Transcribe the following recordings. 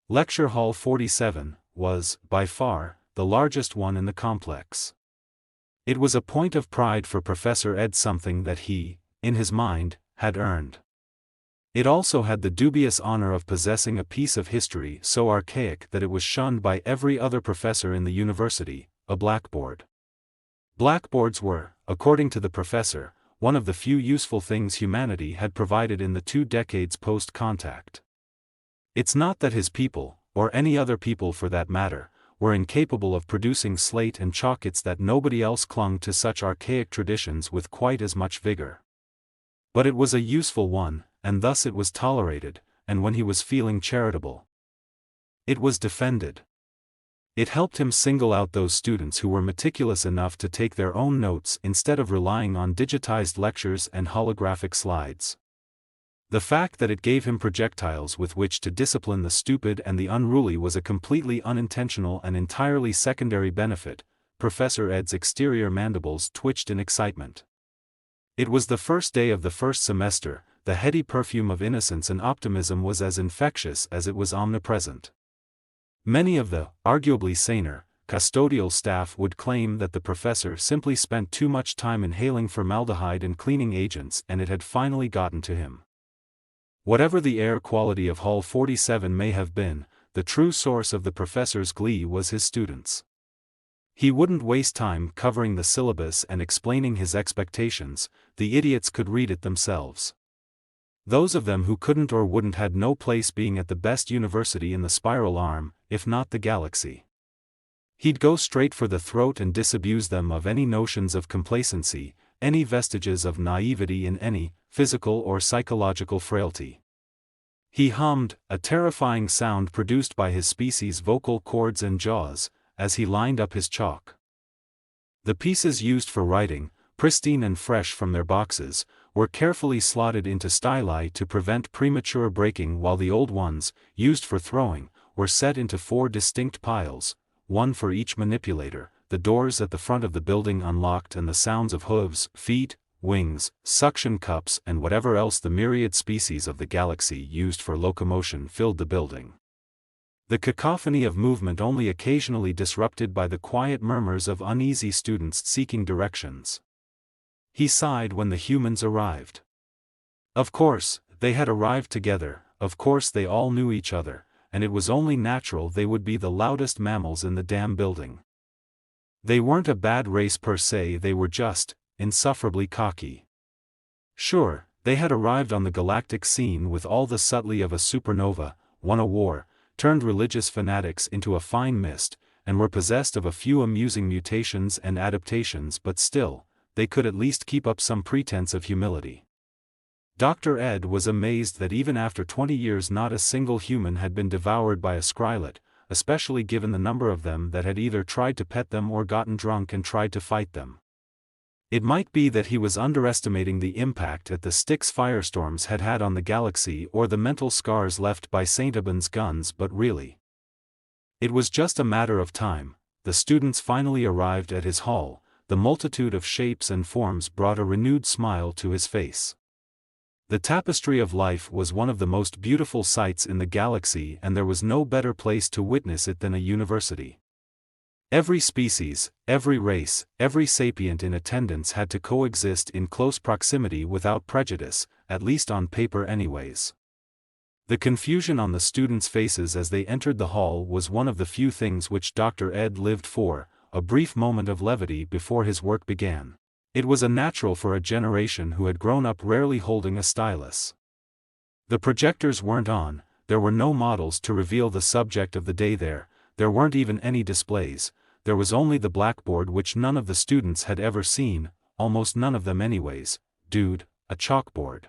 Lecture Hall 47 was, by far, the largest one in the complex. It was a point of pride for Professor Ed, something that he, in his mind, had earned. It also had the dubious honor of possessing a piece of history so archaic that it was shunned by every other professor in the university, a blackboard. Blackboards were, according to the professor, one of the few useful things humanity had provided in the 2 decades post-contact. It's not that his people, or any other people for that matter, were incapable of producing slate and chalk, it's that nobody else clung to such archaic traditions with quite as much vigor. But it was a useful one, and thus it was tolerated, and when he was feeling charitable, it was defended. It helped him single out those students who were meticulous enough to take their own notes instead of relying on digitized lectures and holographic slides. The fact that it gave him projectiles with which to discipline the stupid and the unruly was a completely unintentional and entirely secondary benefit. Professor Ed's exterior mandibles twitched in excitement. It was the first day of the first semester. The heady perfume of innocence and optimism was as infectious as it was omnipresent. Many of the, arguably saner, custodial staff would claim that the professor simply spent too much time inhaling formaldehyde and cleaning agents, and it had finally gotten to him. Whatever the air quality of Hall 47 may have been, the true source of the professor's glee was his students. He wouldn't waste time covering the syllabus and explaining his expectations. The idiots could read it themselves. Those of them who couldn't or wouldn't had no place being at the best university in the spiral arm, if not the galaxy. He'd go straight for the throat and disabuse them of any notions of complacency, any vestiges of naivety in any physical or psychological frailty. He hummed, a terrifying sound produced by his species' vocal cords and jaws, as he lined up his chalk. The pieces used for writing, pristine and fresh from their boxes, were carefully slotted into styli to prevent premature breaking, while the old ones, used for throwing, were set into 4 distinct piles, one for each manipulator. The doors at the front of the building unlocked, and the sounds of hooves, feet, wings, suction cups, and whatever else the myriad species of the galaxy used for locomotion filled the building. The cacophony of movement only occasionally disrupted by the quiet murmurs of uneasy students seeking directions. He sighed when the humans arrived. Of course, they had arrived together, of course they all knew each other, and it was only natural they would be the loudest mammals in the damn building. They weren't a bad race per se, they were just insufferably cocky. Sure, they had arrived on the galactic scene with all the subtlety of a supernova, won a war, turned religious fanatics into a fine mist, and were possessed of a few amusing mutations and adaptations, but still, they could at least keep up some pretense of humility. Dr. Ed was amazed that even after 20 years not a single human had been devoured by a skrylet, especially given the number of them that had either tried to pet them or gotten drunk and tried to fight them. It might be that he was underestimating the impact that the Styx firestorms had had on the galaxy, or the mental scars left by St. Aubin's guns, but really, it was just a matter of time. The students finally arrived at his hall. The multitude of shapes and forms brought a renewed smile to his face. The tapestry of life was one of the most beautiful sights in the galaxy, and there was no better place to witness it than a university. Every species, every race, every sapient in attendance had to coexist in close proximity without prejudice, at least on paper anyways. The confusion on the students' faces as they entered the hall was one of the few things which Dr. Ed lived for, a brief moment of levity before his work began. It was a natural for a generation who had grown up rarely holding a stylus. The projectors weren't on, there were no models to reveal the subject of the day there weren't even any displays, there was only the blackboard which none of the students had ever seen, almost none of them anyways. Dude, a chalkboard.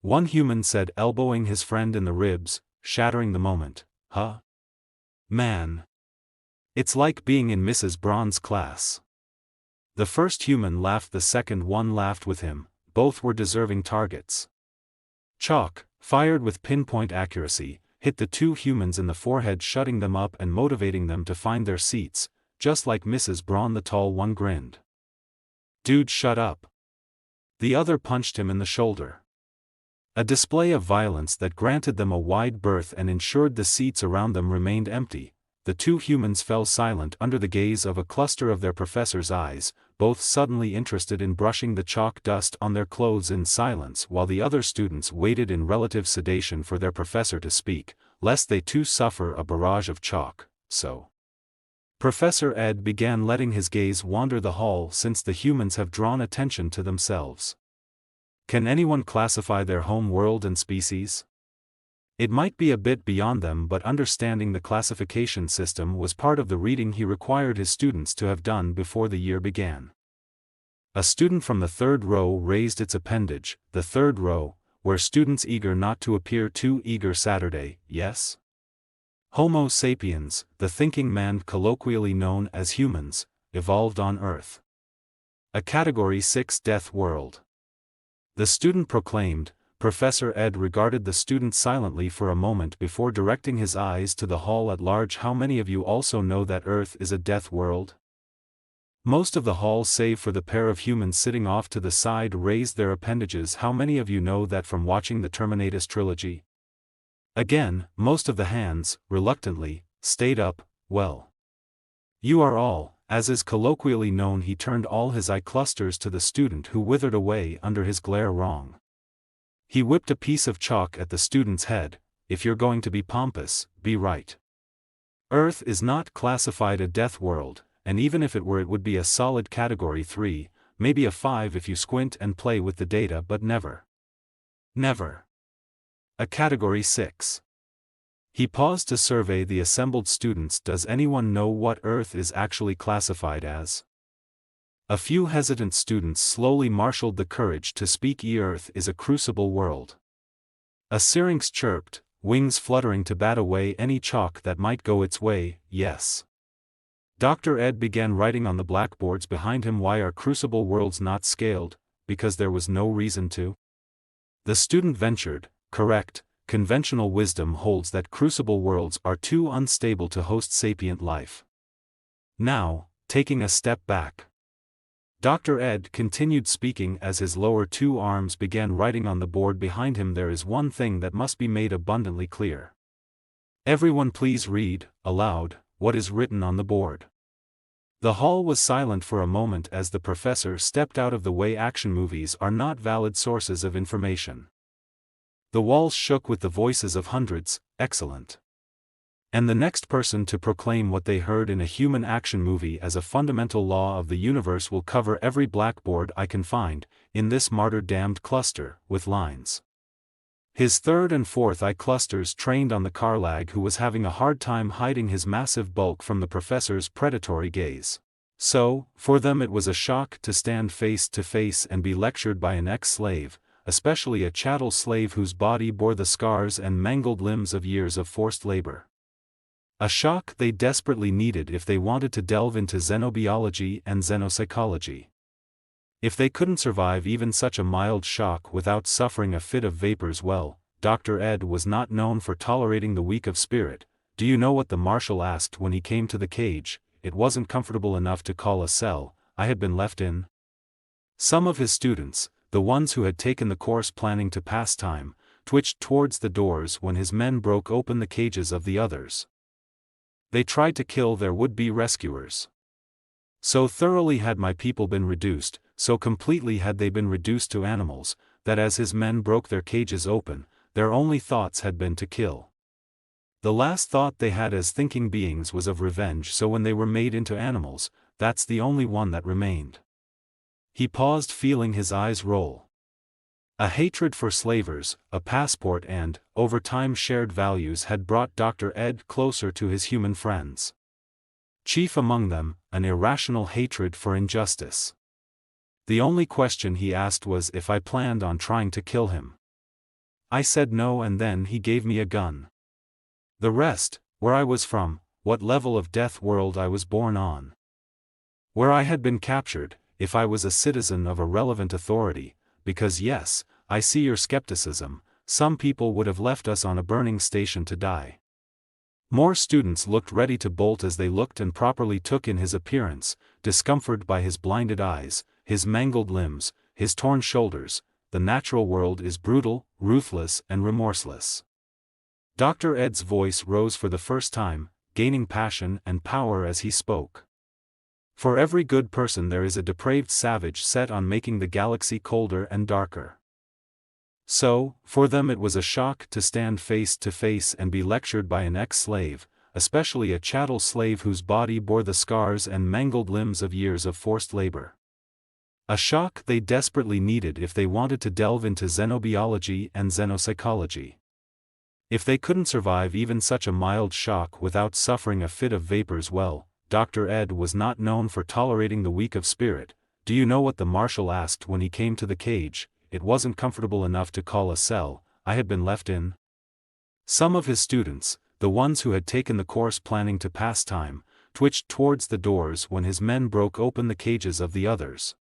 One human said, elbowing his friend in the ribs, shattering the moment. Huh? Man. It's like being in Mrs. Braun's class. The first human laughed, the second one laughed with him, both were deserving targets. Chalk, fired with pinpoint accuracy, hit the 2 humans in the forehead, shutting them up and motivating them to find their seats, just like Mrs. Braun. The tall one grinned. Dude, shut up. The other punched him in the shoulder. A display of violence that granted them a wide berth and ensured the seats around them remained empty. The two humans fell silent under the gaze of a cluster of their professor's eyes, both suddenly interested in brushing the chalk dust on their clothes in silence while the other students waited in relative sedation for their professor to speak, lest they too suffer a barrage of chalk. So Professor Ed began letting his gaze wander the hall since the humans have drawn attention to themselves. Can anyone classify their home world and species? It might be a bit beyond them, but understanding the classification system was part of the reading he required his students to have done before the year began. A student from the third row raised its appendage, the third row, where students eager not to appear too eager Saturday, yes? Homo sapiens, the thinking man colloquially known as humans, evolved on Earth. A Category 6 death world. The student proclaimed. Professor Ed regarded the student silently for a moment before directing his eyes to the hall at large. How many of you also know that Earth is a death world? Most of the hall, save for the pair of humans sitting off to the side, raised their appendages. How many of you know that from watching the Terminatus trilogy? Again, most of the hands, reluctantly, stayed up. Well, you are all, as is colloquially known. He turned all his eye clusters to the student who withered away under his glare. Wrong. He whipped a piece of chalk at the student's head. If you're going to be pompous, be right. Earth is not classified a death world, and even if it were, it would be a solid Category 3, maybe a 5 if you squint and play with the data, but never. Never. A Category 6. He paused to survey the assembled students. Does anyone know what Earth is actually classified as? A few hesitant students slowly marshaled the courage to speak. Earth is a crucible world. A syrinx chirped, wings fluttering to bat away any chalk that might go its way. Yes. Dr. Ed began writing on the blackboards behind him. Why are crucible worlds not scaled? Because there was no reason to. The student ventured. Correct. Conventional wisdom holds that crucible worlds are too unstable to host sapient life. Now, taking a step back, Dr. Ed continued speaking as his lower two arms began writing on the board behind him. There is one thing that must be made abundantly clear. Everyone please read, aloud, what is written on the board. The hall was silent for a moment as the professor stepped out of the way. Action movies are not valid sources of information. The walls shook with the voices of hundreds. Excellent. And the next person to proclaim what they heard in a human action movie as a fundamental law of the universe will cover every blackboard I can find, in this martyr-damned cluster, with lines. His third and fourth eye clusters trained on the Carlag, who was having a hard time hiding his massive bulk from the professor's predatory gaze. So, for them it was a shock to stand face to face and be lectured by an ex-slave, especially a chattel slave whose body bore the scars and mangled limbs of years of forced labor. A shock they desperately needed if they wanted to delve into xenobiology and xenopsychology. If they couldn't survive even such a mild shock without suffering a fit of vapors, well, Dr. Ed was not known for tolerating the weak of spirit. Do you know what the marshal asked when he came to the cage? It wasn't comfortable enough to call a cell I had been left in. Some of his students, the ones who had taken the course planning to pass time, twitched towards the doors when his men broke open the cages of the others. They tried to kill their would-be rescuers. So thoroughly had my people been reduced, so completely had they been reduced to animals, that as his men broke their cages open, their only thoughts had been to kill. The last thought they had as thinking beings was of revenge, so when they were made into animals, that's the only one that remained. He paused, feeling his eyes roll. A hatred for slavers, a passport and, over time, shared values had brought Dr. Ed closer to his human friends. Chief among them, an irrational hatred for injustice. The only question he asked was if I planned on trying to kill him. I said no, and then he gave me a gun. The rest, where I was from, what level of death world I was born on, where I had been captured, if I was a citizen of a relevant authority, because yes, I see your skepticism, some people would have left us on a burning station to die. More students looked ready to bolt as they looked and properly took in his appearance, discomforted by his blinded eyes, his mangled limbs, his torn shoulders. the natural world is brutal, ruthless and remorseless. Dr. Ed's voice rose for the first time, gaining passion and power as he spoke. For every good person there is a depraved savage set on making the galaxy colder and darker. So, for them it was a shock to stand face to face and be lectured by an ex-slave, especially a chattel slave whose body bore the scars and mangled limbs of years of forced labor. A shock they desperately needed if they wanted to delve into xenobiology and xenopsychology. If they couldn't survive even such a mild shock without suffering a fit of vapors, well, Dr. Ed was not known for tolerating the weak of spirit. Do you know what the marshal asked when he came to the cage? It wasn't comfortable enough to call a cell I had been left in. Some of his students, the ones who had taken the course planning to pass time, twitched towards the doors when his men broke open the cages of the others.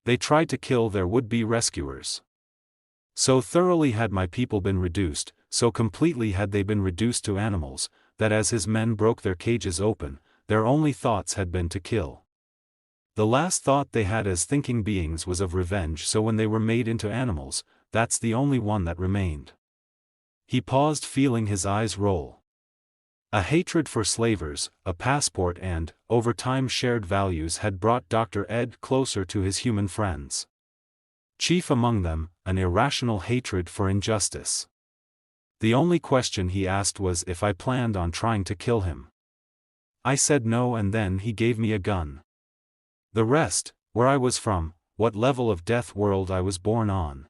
They tried to kill their would-be rescuers. So thoroughly had my people been reduced, so completely had they been reduced to animals, that as his men broke their cages open, their only thoughts had been to kill. The last thought they had as thinking beings was of revenge, so when they were made into animals, that's the only one that remained. He paused, feeling his eyes roll. A hatred for slavers, a passport and, over time, shared values had brought Dr. Ed closer to his human friends. Chief among them, an irrational hatred for injustice. The only question he asked was if I planned on trying to kill him. I said no, and then he gave me a gun. The rest, where I was from, what level of death world I was born on,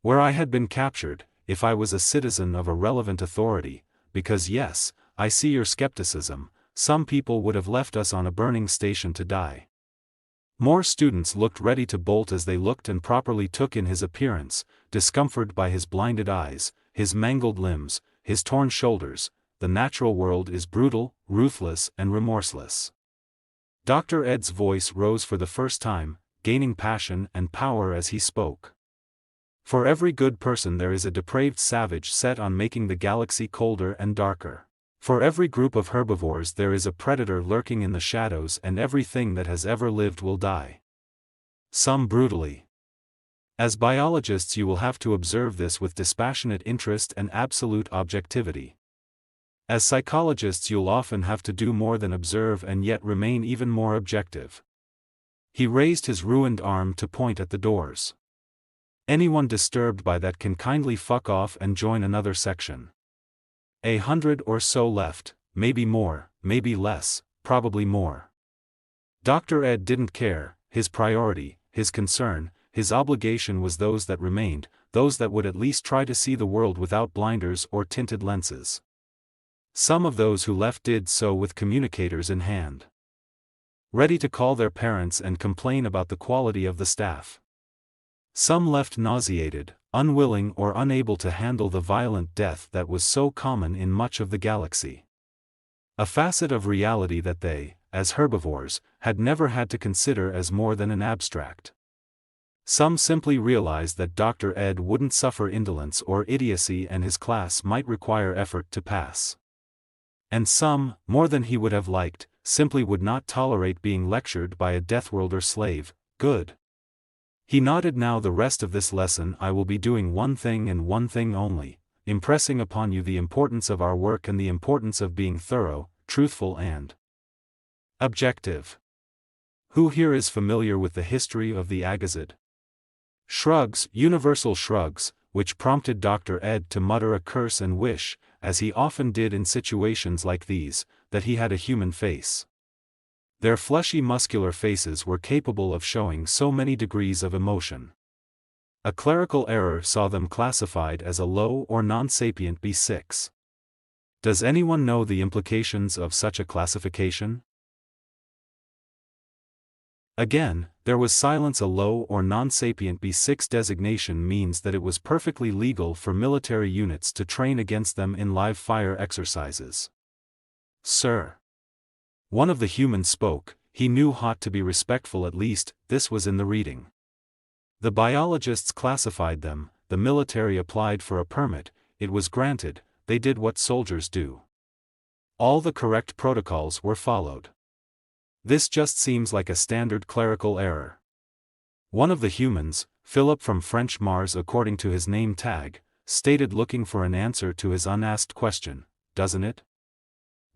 where I had been captured, if I was a citizen of a relevant authority, because yes, I see your skepticism, some people would have left us on a burning station to die. More students looked ready to bolt as they looked and properly took in his appearance, discomforted by his blinded eyes, his mangled limbs, his torn shoulders. The natural world is brutal, ruthless and remorseless. Dr. Ed's voice rose for the first time, gaining passion and power as he spoke. For every good person there is a depraved savage set on making the galaxy colder and darker. For every group of herbivores there is a predator lurking in the shadows, and everything that has ever lived will die. Some brutally. As biologists you will have to observe this with dispassionate interest and absolute objectivity. As psychologists you'll often have to do more than observe and yet remain even more objective. He raised his ruined arm to point at the doors. Anyone disturbed by that can kindly fuck off and join another section. 100 or so left, maybe more, maybe less, probably more. Dr. Ed didn't care. His priority, his concern, his obligation was those that remained, those that would at least try to see the world without blinders or tinted lenses. Some of those who left did so with communicators in hand, ready to call their parents and complain about the quality of the staff. Some left nauseated, unwilling or unable to handle the violent death that was so common in much of the galaxy. A facet of reality that they, as herbivores, had never had to consider as more than an abstract. Some simply realized that Dr. Ed wouldn't suffer indolence or idiocy and his class might require effort to pass. And some, more than he would have liked, simply would not tolerate being lectured by a Deathworlder slave. Good. He nodded. Now the rest of this lesson I will be doing one thing and one thing only, impressing upon you the importance of our work and the importance of being thorough, truthful and objective. Who here is familiar with the history of the Agazid? Shrugs, universal shrugs, which prompted Dr. Ed to mutter a curse and wish, as he often did in situations like these, that he had a human face. Their fleshy muscular faces were capable of showing so many degrees of emotion. A clerical error saw them classified as a low or non-sapient B6. Does anyone know the implications of such a classification? Again, there was silence. A low or non-sapient B6 designation means that it was perfectly legal for military units to train against them in live fire exercises. Sir. One of the humans spoke. He knew how to be respectful, at least, this was in the reading. The biologists classified them, the military applied for a permit, it was granted, they did what soldiers do. All the correct protocols were followed. This just seems like a standard clerical error. One of the humans, Philip from French Mars according to his name tag, stated looking for an answer to his unasked question, doesn't it?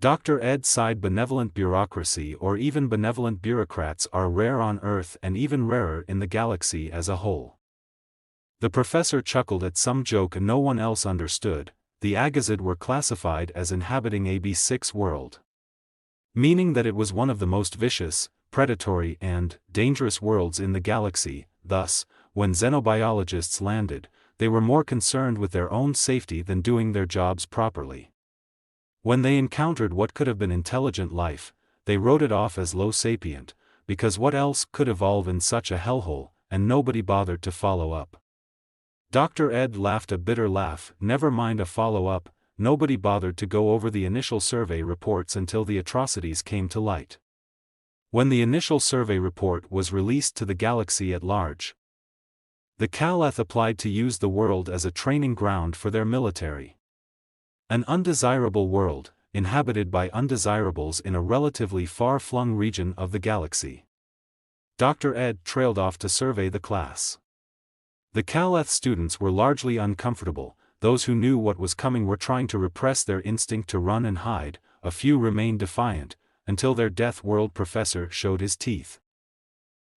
Dr. Ed sighed. Benevolent bureaucracy or even benevolent bureaucrats are rare on Earth and even rarer in the galaxy as a whole. The professor chuckled at some joke no one else understood. The Agazid were classified as inhabiting a B6 world, meaning that it was one of the most vicious, predatory and dangerous worlds in the galaxy. Thus, when xenobiologists landed, they were more concerned with their own safety than doing their jobs properly. When they encountered what could have been intelligent life, they wrote it off as low sapient, because what else could evolve in such a hellhole, and nobody bothered to follow up. Dr. Ed laughed a bitter laugh. Never mind a follow-up, nobody bothered to go over the initial survey reports until the atrocities came to light. When the initial survey report was released to the galaxy at large, the Caleth applied to use the world as a training ground for their military. An undesirable world, inhabited by undesirables in a relatively far-flung region of the galaxy. Dr. Ed trailed off to survey the class. The Caleth students were largely uncomfortable. Those who knew what was coming were trying to repress their instinct to run and hide. A few remained defiant, until their Death World professor showed his teeth.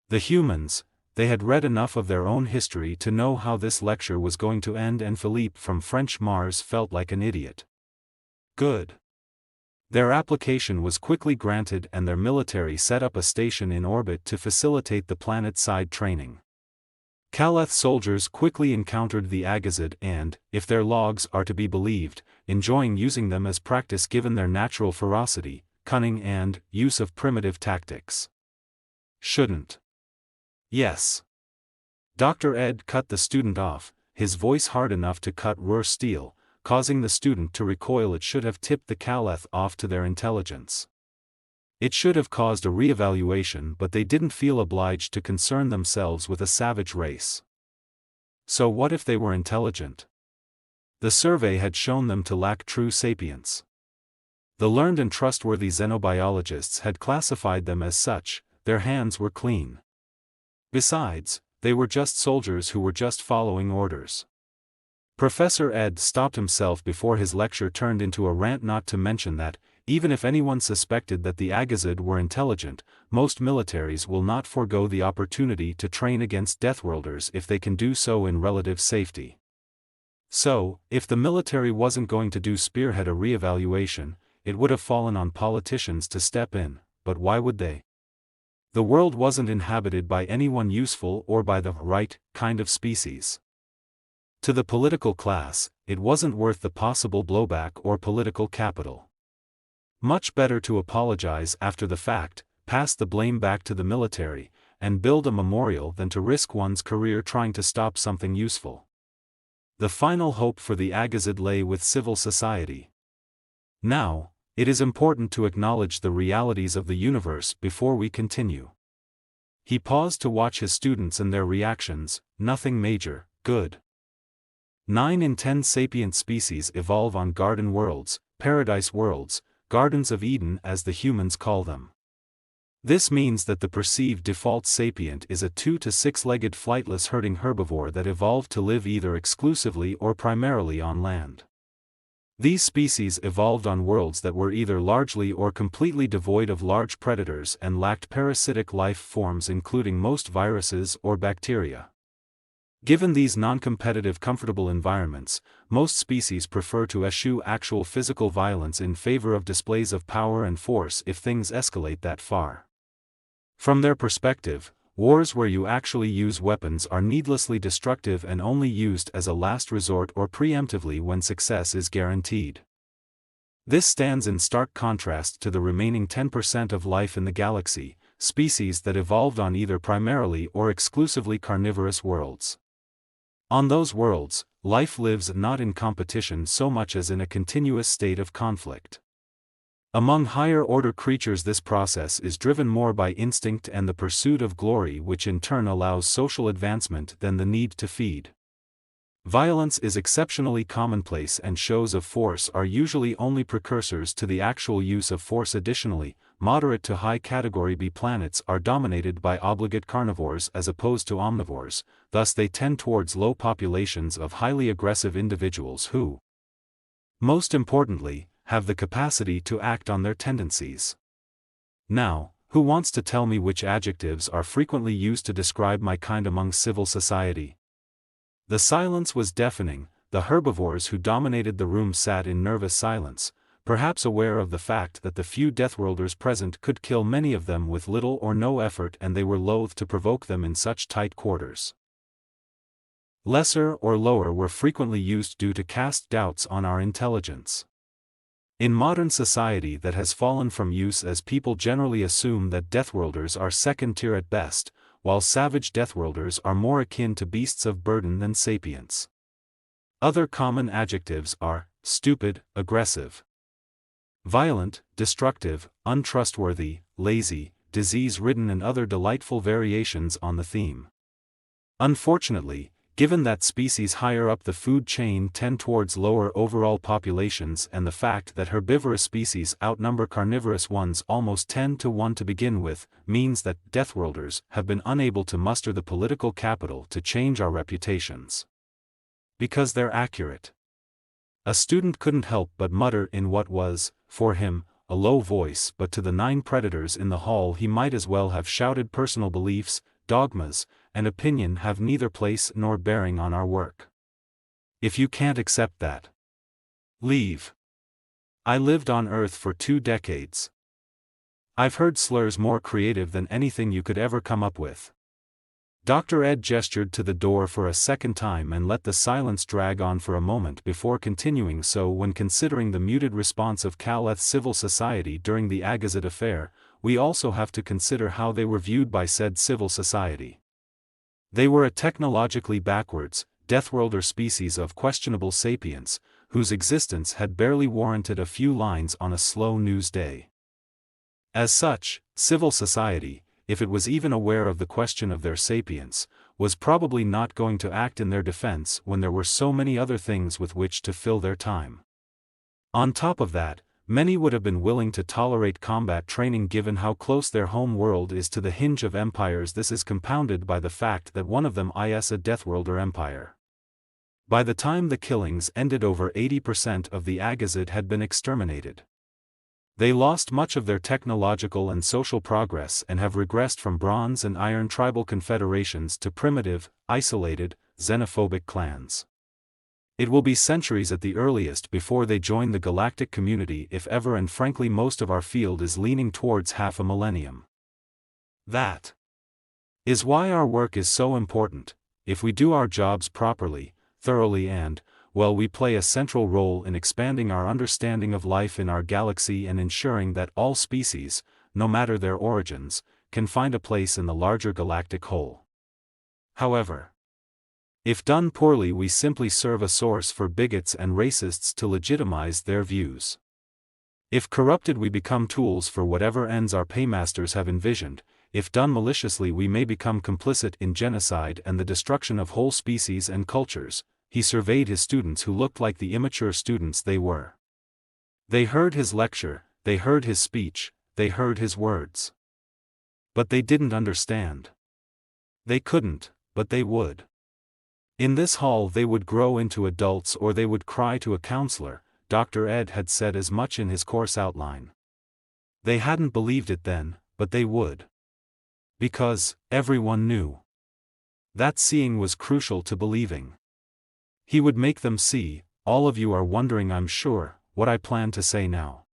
The humans, they had read enough of their own history to know how this lecture was going to end, and Philippe from French Mars felt like an idiot. Good. Their application was quickly granted and their military set up a station in orbit to facilitate the planet-side training. Caleth soldiers quickly encountered the Agazid and, if their logs are to be believed, enjoying using them as practice given their natural ferocity, cunning and use of primitive tactics. Shouldn't. Yes. Dr. Ed cut the student off, his voice hard enough to cut raw steel, causing the student to recoil. It should have tipped the Caleth off to their intelligence. It should have caused a re-evaluation, but they didn't feel obliged to concern themselves with a savage race. So what if they were intelligent? The survey had shown them to lack true sapience. The learned and trustworthy xenobiologists had classified them as such. Their hands were clean. Besides, they were just soldiers who were just following orders. Professor Ed stopped himself before his lecture turned into a rant, not to mention that, even if anyone suspected that the Agazid were intelligent, most militaries will not forego the opportunity to train against Deathworlders if they can do so in relative safety. So, if the military wasn't going to do spearhead a re-evaluation, it would have fallen on politicians to step in, but why would they? The world wasn't inhabited by anyone useful or by the right kind of species. To the political class, it wasn't worth the possible blowback or political capital. Much better to apologize after the fact, pass the blame back to the military, and build a memorial than to risk one's career trying to stop something useful. The final hope for the Agazid lay with civil society. Now, it is important to acknowledge the realities of the universe before we continue. He paused to watch his students and their reactions. Nothing major, good. 9 in 10 sapient species evolve on garden worlds, paradise worlds, Gardens of Eden as the humans call them. This means that the perceived default sapient is a 2- to 6-legged flightless herding herbivore that evolved to live either exclusively or primarily on land. These species evolved on worlds that were either largely or completely devoid of large predators and lacked parasitic life forms including most viruses or bacteria. Given these non-competitive comfortable environments, most species prefer to eschew actual physical violence in favor of displays of power and force if things escalate that far. From their perspective, wars where you actually use weapons are needlessly destructive and only used as a last resort or preemptively when success is guaranteed. This stands in stark contrast to the remaining 10% of life in the galaxy, species that evolved on either primarily or exclusively carnivorous worlds. On those worlds, life lives not in competition so much as in a continuous state of conflict. Among higher-order creatures this process is driven more by instinct and the pursuit of glory, which in turn allows social advancement than the need to feed. Violence is exceptionally commonplace and shows of force are usually only precursors to the actual use of force. Additionally, moderate to high category B planets are dominated by obligate carnivores as opposed to omnivores, thus they tend towards low populations of highly aggressive individuals who, most importantly, have the capacity to act on their tendencies. Now, who wants to tell me which adjectives are frequently used to describe my kind among civil society? The silence was deafening. The herbivores who dominated the room sat in nervous silence, perhaps aware of the fact that the few Deathworlders present could kill many of them with little or no effort, and they were loath to provoke them in such tight quarters. Lesser or lower were frequently used due to cast doubts on our intelligence. In modern society that has fallen from use, as people generally assume that Deathworlders are second tier at best, while savage Deathworlders are more akin to beasts of burden than sapients. Other common adjectives are stupid, aggressive, violent, destructive, untrustworthy, lazy, disease-ridden, and other delightful variations on the theme. Unfortunately, given that species higher up the food chain tend towards lower overall populations, and the fact that herbivorous species outnumber carnivorous ones almost 10 to 1 to begin with, means that Deathworlders have been unable to muster the political capital to change our reputations. Because they're accurate. A student couldn't help but mutter in what was, for him, a low voice, but to the 9 predators in the hall he might as well have shouted. Personal beliefs, dogmas, and opinion have neither place nor bearing on our work. If you can't accept that, leave. I lived on Earth for 2 decades. I've heard slurs more creative than anything you could ever come up with. Dr. Ed gestured to the door for a second time and let the silence drag on for a moment before continuing. So when considering the muted response of Caleth civil society during the Agazid affair, we also have to consider how they were viewed by said civil society. They were a technologically backwards, Deathworlder species of questionable sapience, whose existence had barely warranted a few lines on a slow news day. As such, civil society, if it was even aware of the question of their sapience, was probably not going to act in their defense when there were so many other things with which to fill their time. On top of that, many would have been willing to tolerate combat training given how close their home world is to the hinge of empires. This is compounded by the fact that one of them is a Deathworlder empire. By the time the killings ended, over 80% of the Agazid had been exterminated. They lost much of their technological and social progress and have regressed from bronze and iron tribal confederations to primitive, isolated, xenophobic clans. It will be centuries at the earliest before they join the galactic community, if ever, and frankly most of our field is leaning towards half a millennium. That is why our work is so important. If we do our jobs properly, thoroughly, and, well, we play a central role in expanding our understanding of life in our galaxy and ensuring that all species, no matter their origins, can find a place in the larger galactic whole. However, if done poorly, we simply serve a source for bigots and racists to legitimize their views. If corrupted, we become tools for whatever ends our paymasters have envisioned. If done maliciously, we may become complicit in genocide and the destruction of whole species and cultures. He surveyed his students, who looked like the immature students they were. They heard his lecture, they heard his speech, they heard his words. But they didn't understand. They couldn't, but they would. In this hall they would grow into adults, or they would cry to a counselor. Dr. Ed had said as much in his course outline. They hadn't believed it then, but they would. Because everyone knew that seeing was crucial to believing. He would make them see. All of you are wondering, I'm sure, what I plan to say now.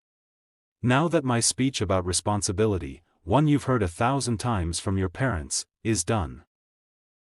Now that my speech about responsibility, one you've heard 1,000 times from your parents, is done.